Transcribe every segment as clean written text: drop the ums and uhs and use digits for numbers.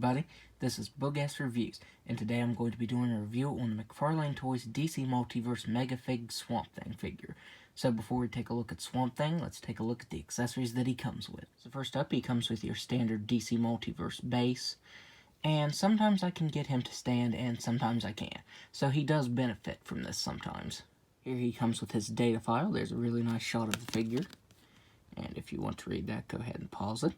everybody, this is Boogass Reviews, and today I'm going to be doing a review on the McFarlane Toys DC Multiverse Megafig Swamp Thing figure. So before we take a look at Swamp Thing, let's take a look at the accessories that he comes with. So first up, he comes with your standard DC Multiverse base, and sometimes I can get him to stand and sometimes I can't. So he does benefit from this sometimes. Here he comes with his data file. There's a really nice shot of the figure, and if you want to read that, go ahead and pause it.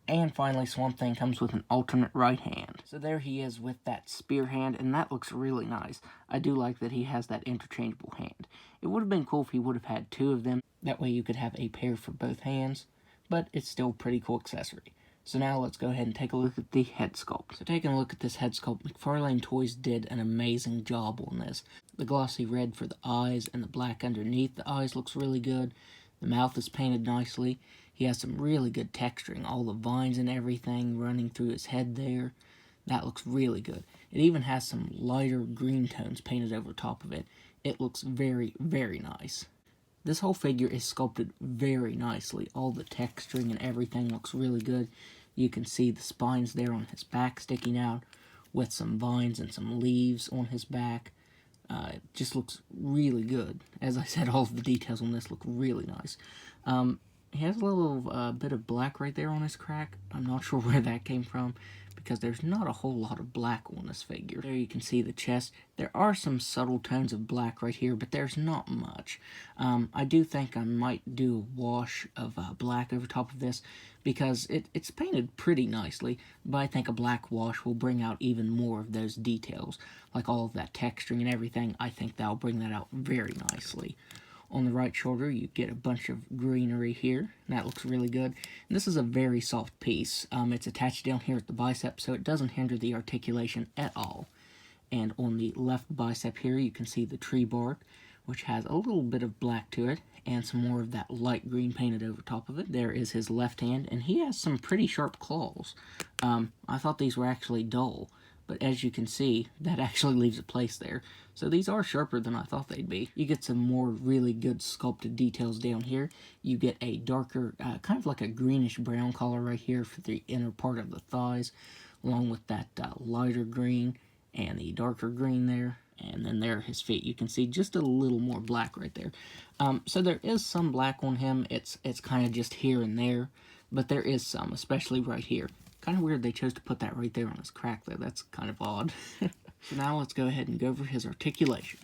And finally, Swamp Thing comes with an alternate right hand. So there he is with that spear hand, and that looks really nice. I do like that he has that interchangeable hand. It would have been cool if he would have had two of them. That way you could have a pair for both hands, but it's still a pretty cool accessory. So now let's go ahead and take a look at the head sculpt. So taking a look at this head sculpt, McFarlane Toys did an amazing job on this. The glossy red for the eyes and the black underneath the eyes looks really good. The mouth is painted nicely. He has some really good texturing, all the vines and everything running through his head there. That looks really good. It even has some lighter green tones painted over top of it. It looks very, very nice. This whole figure is sculpted very nicely. All the texturing and everything looks really good. You can see the spines there on his back sticking out with some vines and some leaves on his back. It just looks really good. As I said, all of the details on this look really nice. He has a little bit of black right there on his crack. I'm not sure where that came from, because there's not a whole lot of black on this figure. There you can see the chest. There are some subtle tones of black right here, but there's not much. I do think I might do a wash of black over top of this, because it's painted pretty nicely, but I think a black wash will bring out even more of those details, like all of that texturing and everything. I think that'll bring that out very nicely. On the right shoulder, you get a bunch of greenery here, and that looks really good. And this is a very soft piece. It's attached down here at the bicep, so it doesn't hinder the articulation at all. And on the left bicep here, you can see the tree bark, which has a little bit of black to it, and some more of that light green painted over top of it. There is his left hand, and he has some pretty sharp claws. I thought these were actually dull, but as you can see, that actually leaves a place there. So these are sharper than I thought they'd be. You get some more really good sculpted details down here. You get a darker, kind of like a greenish brown color right here for the inner part of the thighs, along with that lighter green and the darker green there. And then there are his feet. You can see just a little more black right there. So there is some black on him. It's kind of just here and there, but there is some, especially right here. Kind of weird they chose to put that right there on his crack, though. That's kind of odd. So now let's go ahead and go over his articulation.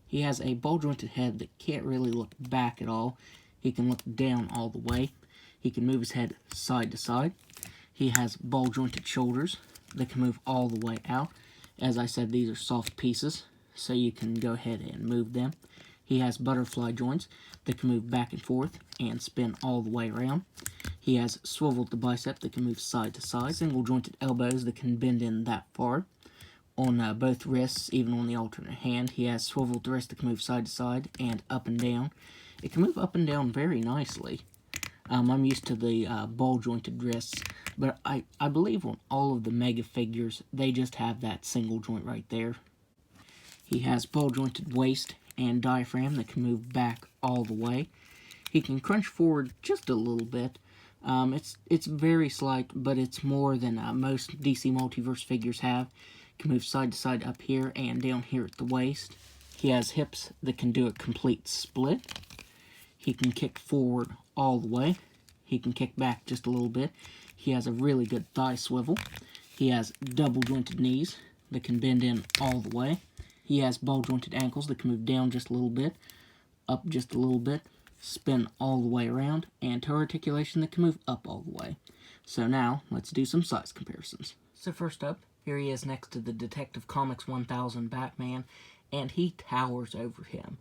He has a ball-jointed head that can't really look back at all. He can look down all the way. He can move his head side to side. He has ball-jointed shoulders that can move all the way out. As I said, these are soft pieces, so you can go ahead and move them. He has butterfly joints that can move back and forth and spin all the way around. He has swiveled the bicep that can move side to side. Single jointed elbows that can bend in that far. On both wrists, even on the alternate hand, he has swiveled the wrist that can move side to side and up and down. It can move up and down very nicely. I'm used to the ball-jointed wrists, but I believe on all of the Mega figures, they just have that single joint right there. He has ball-jointed waist and diaphragm that can move back all the way. He can crunch forward just a little bit. It's very slight, but it's more than most DC Multiverse figures have. Can move side to side up here and down here at the waist. He has hips that can do a complete split. He can kick forward all the way. He can kick back just a little bit. He has a really good thigh swivel. He has double jointed knees that can bend in all the way. He has ball jointed ankles that can move down just a little bit, up just a little bit, spin all the way around, and toe articulation that can move up all the way. So now, let's do some size comparisons. So first up, here he is next to the Detective Comics 1000 Batman, and he towers over him.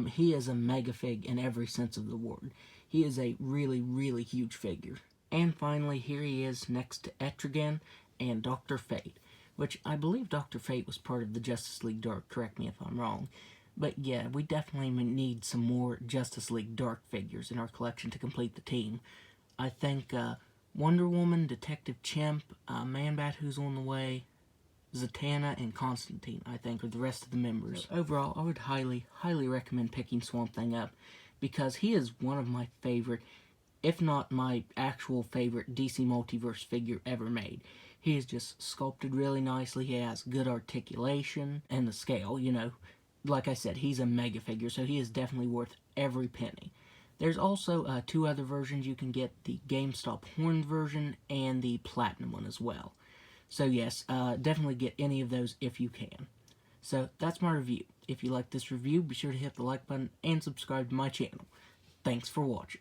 He is a Megafig in every sense of the word. He is a really, really huge figure. And finally, here he is next to Etrigan and Dr. Fate, which I believe Dr. Fate was part of the Justice League Dark, correct me if I'm wrong. But yeah, we definitely need some more Justice League Dark figures in our collection to complete the team. I think Wonder Woman, Detective Chimp, Man-Bat who's on the way, Zatanna, and Constantine, I think, are the rest of the members. So overall, I would highly, highly recommend picking Swamp Thing up, because he is one of my favorite, if not my actual favorite, DC Multiverse figure ever made. He is just sculpted really nicely. He has good articulation and the scale, you know. Like I said, he's a mega figure, so he is definitely worth every penny. There's also 2 other versions you can get, the GameStop Horn version and the Platinum one as well. So yes, definitely get any of those if you can. So that's my review. If you like this review, be sure to hit the like button and subscribe to my channel. Thanks for watching.